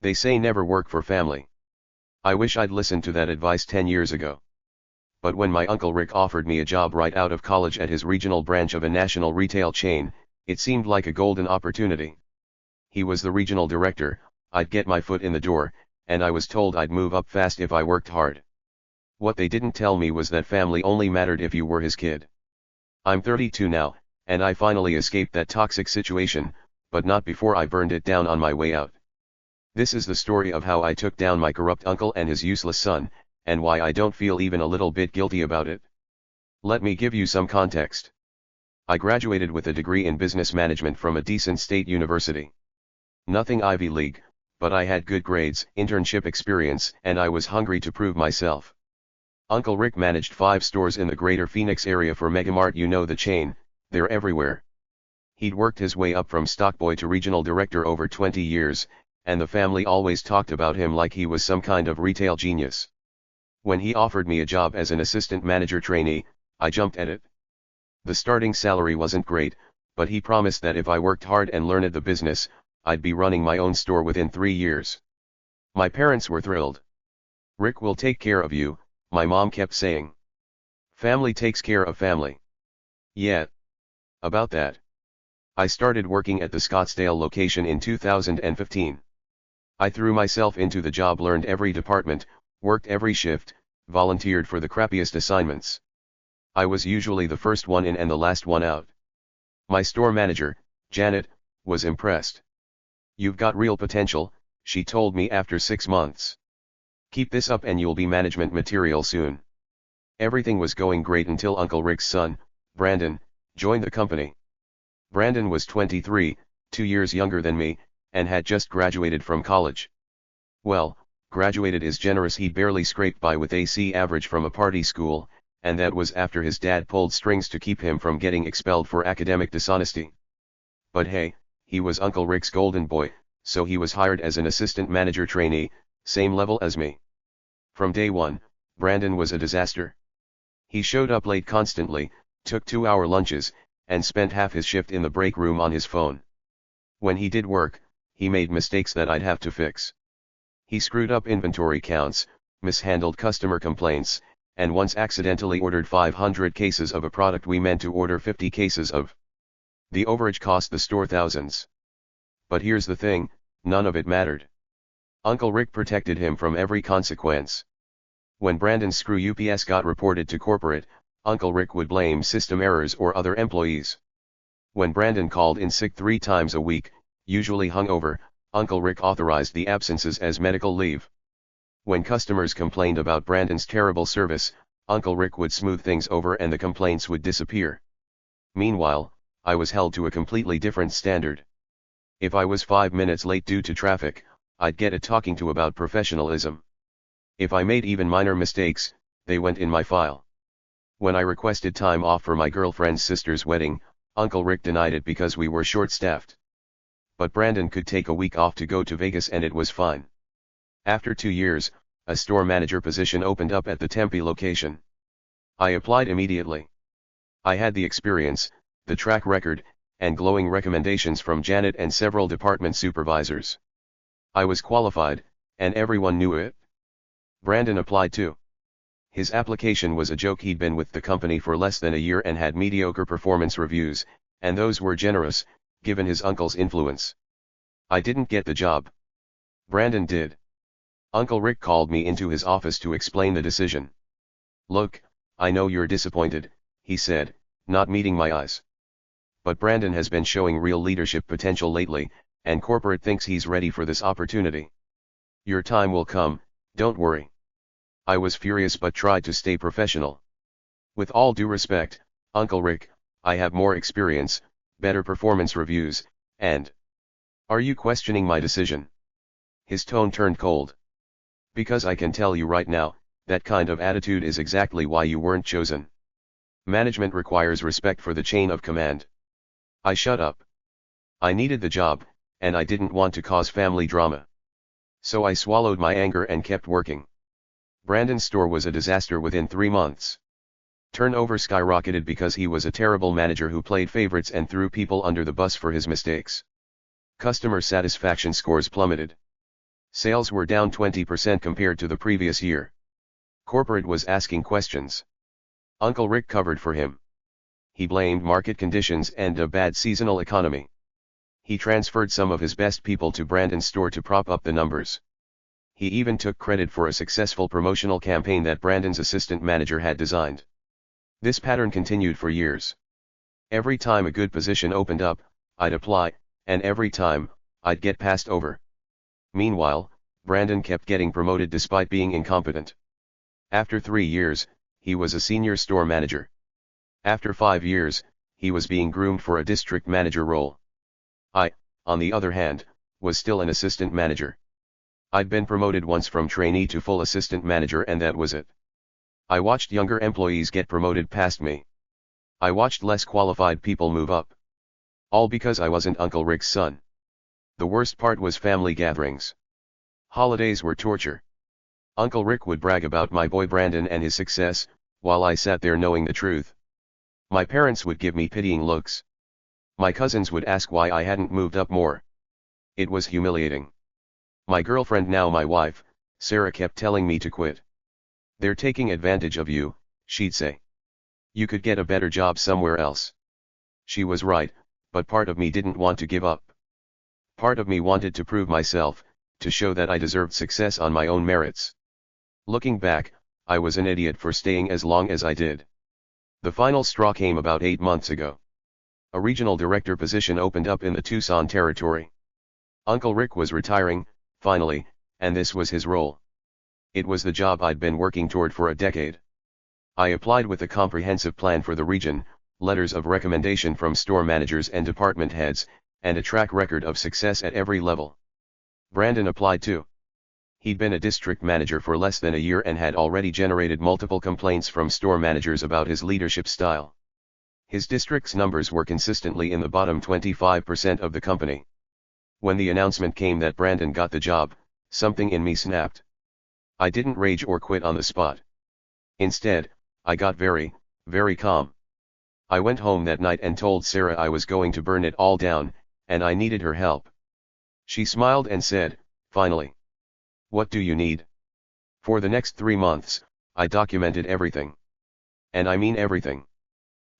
They say never work for family. I wish I'd listened to that advice 10 years ago. But when my Uncle Rick offered me a job right out of college at his regional branch of a national retail chain, it seemed like a golden opportunity. He was the regional director, I'd get my foot in the door, and I was told I'd move up fast if I worked hard. What they didn't tell me was that family only mattered if you were his kid. I'm 32 now, and I finally escaped that toxic situation, but not before I burned it down on my way out. This is the story of how I took down my corrupt uncle and his useless son, and why I don't feel even a little bit guilty about it. Let me give you some context. I graduated with a degree in business management from a decent state university. Nothing Ivy League, but I had good grades, internship experience, and I was hungry to prove myself. Uncle Rick managed 5 stores in the greater Phoenix area for Megamart, you know the chain, they're everywhere. He'd worked his way up from stockboy to regional director over 20 years, and the family always talked about him like he was some kind of retail genius. When he offered me a job as an assistant manager trainee, I jumped at it. The starting salary wasn't great, but he promised that if I worked hard and learned the business, I'd be running my own store within 3 years. My parents were thrilled. Rick will take care of you, my mom kept saying. Family takes care of family. Yeah. About that. I started working at the Scottsdale location in 2015. I threw myself into the job, learned every department, worked every shift, volunteered for the crappiest assignments. I was usually the first one in and the last one out. My store manager, Janet, was impressed. You've got real potential, she told me after 6 months. Keep this up and you'll be management material soon. Everything was going great until Uncle Rick's son, Brandon, joined the company. Brandon was 23, 2 years younger than me, and had just graduated from college. Well, graduated is generous, he barely scraped by with AC average from a party school, and that was after his dad pulled strings to keep him from getting expelled for academic dishonesty. But hey, he was Uncle Rick's golden boy, so he was hired as an assistant manager trainee, same level as me. From day one, Brandon was a disaster. He showed up late constantly, took 2-hour lunches, and spent half his shift in the break room on his phone. When he did work, he made mistakes that I'd have to fix. He screwed up inventory counts, mishandled customer complaints, and once accidentally ordered 500 cases of a product we meant to order 50 cases of. The overage cost the store thousands. But here's the thing, none of it mattered. Uncle Rick protected him from every consequence. When Brandon's screw UPS got reported to corporate, Uncle Rick would blame system errors or other employees. When Brandon called in sick 3 times a week, usually hungover, Uncle Rick authorized the absences as medical leave. When customers complained about Brandon's terrible service, Uncle Rick would smooth things over and the complaints would disappear. Meanwhile, I was held to a completely different standard. If I was 5 minutes late due to traffic, I'd get a talking to about professionalism. If I made even minor mistakes, they went in my file. When I requested time off for my girlfriend's sister's wedding, Uncle Rick denied it because we were short-staffed. But Brandon could take a week off to go to Vegas and it was fine. After 2 years, a store manager position opened up at the Tempe location. I applied immediately. I had the experience, the track record, and glowing recommendations from Janet and several department supervisors. I was qualified, and everyone knew it. Brandon applied too. His application was a joke. He'd been with the company for less than a year and had mediocre performance reviews, and those were generous, given his uncle's influence. I didn't get the job. Brandon did. Uncle Rick called me into his office to explain the decision. Look, I know you're disappointed, he said, not meeting my eyes. But Brandon has been showing real leadership potential lately, and corporate thinks he's ready for this opportunity. Your time will come, don't worry. I was furious but tried to stay professional. With all due respect, Uncle Rick, I have more experience, better performance reviews, and... Are you questioning my decision? His tone turned cold. Because I can tell you right now, that kind of attitude is exactly why you weren't chosen. Management requires respect for the chain of command. I shut up. I needed the job, and I didn't want to cause family drama. So I swallowed my anger and kept working. Brandon's store was a disaster within 3 months. Turnover skyrocketed because he was a terrible manager who played favorites and threw people under the bus for his mistakes. Customer satisfaction scores plummeted. Sales were down 20% compared to the previous year. Corporate was asking questions. Uncle Rick covered for him. He blamed market conditions and a bad seasonal economy. He transferred some of his best people to Brandon's store to prop up the numbers. He even took credit for a successful promotional campaign that Brandon's assistant manager had designed. This pattern continued for years. Every time a good position opened up, I'd apply, and every time, I'd get passed over. Meanwhile, Brandon kept getting promoted despite being incompetent. After 3 years, he was a senior store manager. After 5 years, he was being groomed for a district manager role. I, on the other hand, was still an assistant manager. I'd been promoted once from trainee to full assistant manager and that was it. I watched younger employees get promoted past me. I watched less qualified people move up. All because I wasn't Uncle Rick's son. The worst part was family gatherings. Holidays were torture. Uncle Rick would brag about my boy Brandon and his success, while I sat there knowing the truth. My parents would give me pitying looks. My cousins would ask why I hadn't moved up more. It was humiliating. My girlfriend, now my wife, Sarah, kept telling me to quit. "They're taking advantage of you," she'd say. "You could get a better job somewhere else." She was right, but part of me didn't want to give up. Part of me wanted to prove myself, to show that I deserved success on my own merits. Looking back, I was an idiot for staying as long as I did. The final straw came about 8 months ago. A regional director position opened up in the Tucson territory. Uncle Rick was retiring, finally, and this was his role. It was the job I'd been working toward for a decade. I applied with a comprehensive plan for the region, letters of recommendation from store managers and department heads, and a track record of success at every level. Brandon applied too. He'd been a district manager for less than a year and had already generated multiple complaints from store managers about his leadership style. His district's numbers were consistently in the bottom 25% of the company. When the announcement came that Brandon got the job, something in me snapped. I didn't rage or quit on the spot. Instead, I got very, very calm. I went home that night and told Sarah I was going to burn it all down, and I needed her help. She smiled and said, "Finally. What do you need?" For the next 3 months, I documented everything. And I mean everything.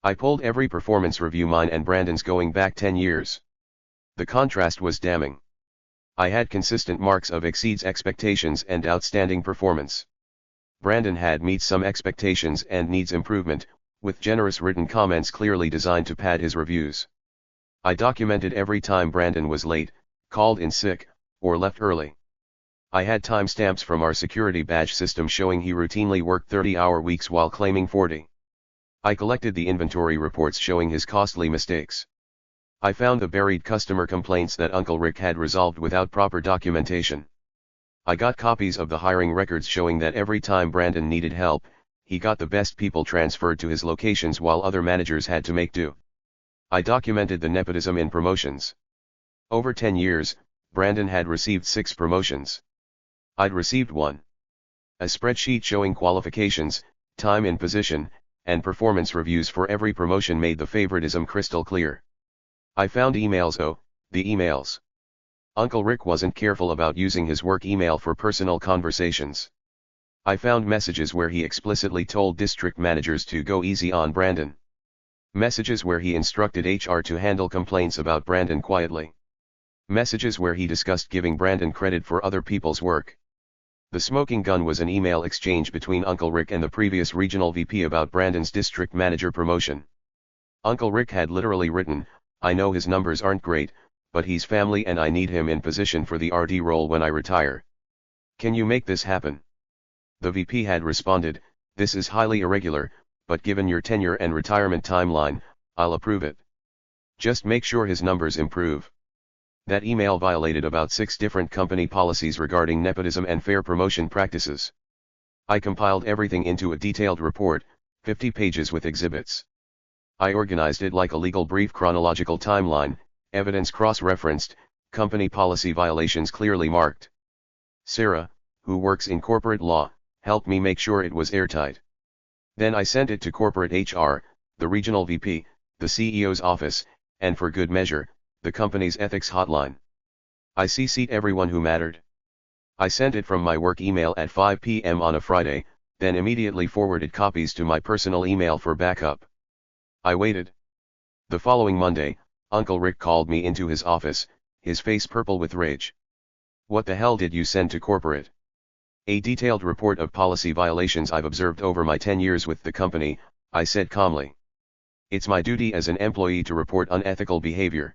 I pulled every performance review, mine and Brandon's, going back 10 years. The contrast was damning. I had consistent marks of exceeds expectations and outstanding performance. Brandon had meets some expectations and needs improvement, with generous written comments clearly designed to pad his reviews. I documented every time Brandon was late, called in sick, or left early. I had timestamps from our security badge system showing he routinely worked 30-hour weeks while claiming 40. I collected the inventory reports showing his costly mistakes. I found the buried customer complaints that Uncle Rick had resolved without proper documentation. I got copies of the hiring records showing that every time Brandon needed help, he got the best people transferred to his locations while other managers had to make do. I documented the nepotism in promotions. Over 10 years, Brandon had received 6 promotions. I'd received 1. A spreadsheet showing qualifications, time in position, and performance reviews for every promotion made the favoritism crystal clear. I found emails. Oh, the emails. Uncle Rick wasn't careful about using his work email for personal conversations. I found messages where he explicitly told district managers to go easy on Brandon. Messages where he instructed HR to handle complaints about Brandon quietly. Messages where he discussed giving Brandon credit for other people's work. The smoking gun was an email exchange between Uncle Rick and the previous regional VP about Brandon's district manager promotion. Uncle Rick had literally written, "I know his numbers aren't great, but he's family and I need him in position for the RD role when I retire. Can you make this happen?" The VP had responded, "This is highly irregular, but given your tenure and retirement timeline, I'll approve it. Just make sure his numbers improve." That email violated about 6 different company policies regarding nepotism and fair promotion practices. I compiled everything into a detailed report, 50 pages with exhibits. I organized it like a legal brief, chronological timeline, evidence cross-referenced, company policy violations clearly marked. Sarah, who works in corporate law, helped me make sure it was airtight. Then I sent it to corporate HR, the regional VP, the CEO's office, and for good measure, the company's ethics hotline. I CC'd everyone who mattered. I sent it from my work email at 5 p.m. on a Friday, then immediately forwarded copies to my personal email for backup. I waited. The following Monday, Uncle Rick called me into his office, his face purple with rage. "What the hell did you send to corporate?" "A detailed report of policy violations I've observed over my 10 years with the company," I said calmly. "It's my duty as an employee to report unethical behavior."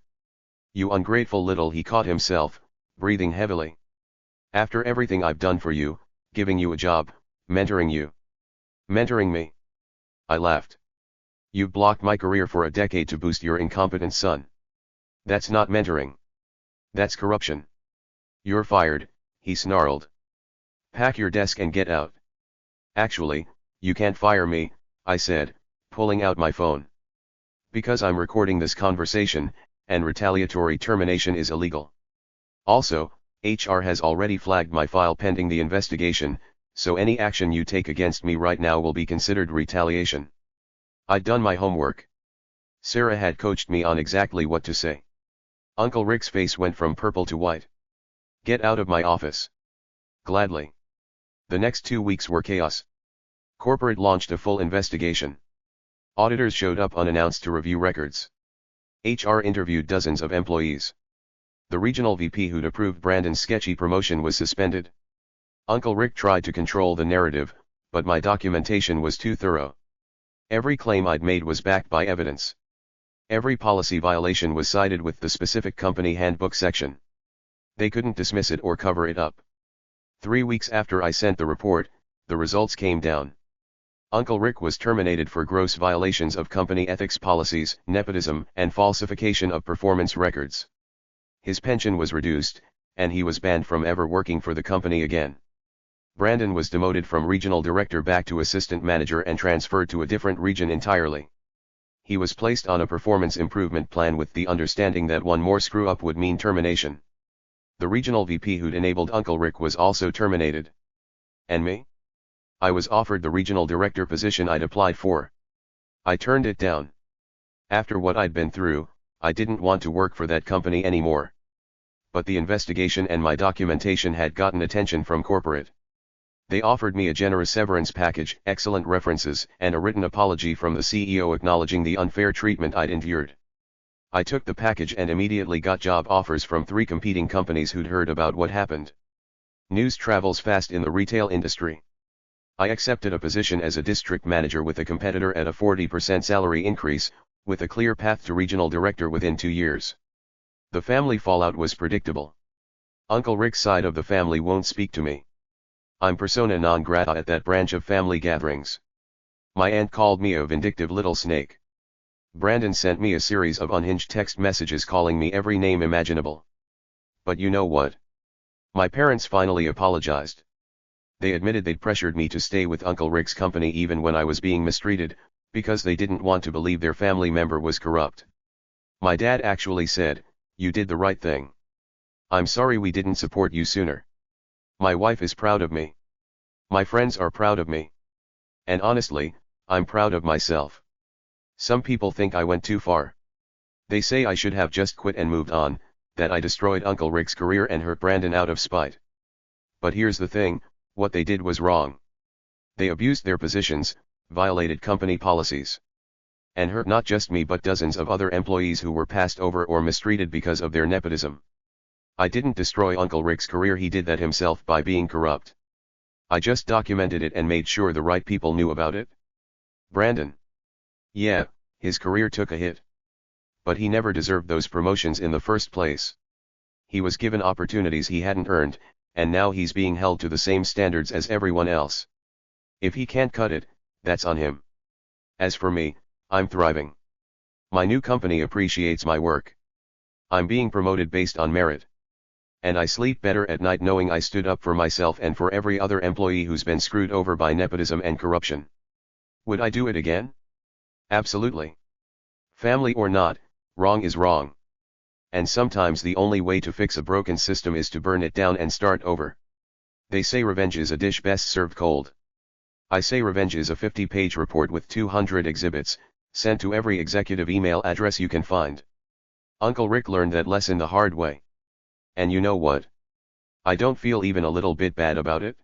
"You ungrateful little," he caught himself, breathing heavily. "After everything I've done for you, giving you a job, mentoring you." "Mentoring me?" I laughed. "You blocked my career for a decade to boost your incompetent son. That's not mentoring. That's corruption." "You're fired," he snarled. "Pack your desk and get out." "Actually, you can't fire me," I said, pulling out my phone. "Because I'm recording this conversation, and retaliatory termination is illegal. Also, HR has already flagged my file pending the investigation, so any action you take against me right now will be considered retaliation." I'd done my homework. Sarah had coached me on exactly what to say. Uncle Rick's face went from purple to white. "Get out of my office." "Gladly." The next 2 weeks were chaos. Corporate launched a full investigation. Auditors showed up unannounced to review records. HR interviewed dozens of employees. The regional VP who'd approved Brandon's sketchy promotion was suspended. Uncle Rick tried to control the narrative, but my documentation was too thorough. Every claim I'd made was backed by evidence. Every policy violation was cited with the specific company handbook section. They couldn't dismiss it or cover it up. 3 weeks after I sent the report, the results came down. Uncle Rick was terminated for gross violations of company ethics policies, nepotism, and falsification of performance records. His pension was reduced, and he was banned from ever working for the company again. Brandon was demoted from regional director back to assistant manager and transferred to a different region entirely. He was placed on a performance improvement plan with the understanding that one more screw-up would mean termination. The regional VP who'd enabled Uncle Rick was also terminated. And me? I was offered the regional director position I'd applied for. I turned it down. After what I'd been through, I didn't want to work for that company anymore. But the investigation and my documentation had gotten attention from corporate. They offered me a generous severance package, excellent references, and a written apology from the CEO acknowledging the unfair treatment I'd endured. I took the package and immediately got job offers from 3 competing companies who'd heard about what happened. News travels fast in the retail industry. I accepted a position as a district manager with a competitor at a 40% salary increase, with a clear path to regional director within 2 years. The family fallout was predictable. Uncle Rick's side of the family won't speak to me. I'm persona non grata at that branch of family gatherings. My aunt called me a vindictive little snake. Brandon sent me a series of unhinged text messages calling me every name imaginable. But you know what? My parents finally apologized. They admitted they'd pressured me to stay with Uncle Rick's company even when I was being mistreated, because they didn't want to believe their family member was corrupt. My dad actually said, "You did the right thing. I'm sorry we didn't support you sooner." My wife is proud of me. My friends are proud of me. And honestly, I'm proud of myself. Some people think I went too far. They say I should have just quit and moved on, that I destroyed Uncle Rick's career and hurt Brandon out of spite. But here's the thing, what they did was wrong. They abused their positions, violated company policies, and hurt not just me but dozens of other employees who were passed over or mistreated because of their nepotism. I didn't destroy Uncle Rick's career, he did that himself by being corrupt. I just documented it and made sure the right people knew about it. Brandon. Yeah, his career took a hit. But he never deserved those promotions in the first place. He was given opportunities he hadn't earned, and now he's being held to the same standards as everyone else. If he can't cut it, that's on him. As for me, I'm thriving. My new company appreciates my work. I'm being promoted based on merit. And I sleep better at night knowing I stood up for myself and for every other employee who's been screwed over by nepotism and corruption. Would I do it again? Absolutely. Family or not, wrong is wrong. And sometimes the only way to fix a broken system is to burn it down and start over. They say revenge is a dish best served cold. I say revenge is a 50-page report with 200 exhibits, sent to every executive email address you can find. Uncle Rick learned that lesson the hard way. And you know what? I don't feel even a little bit bad about it.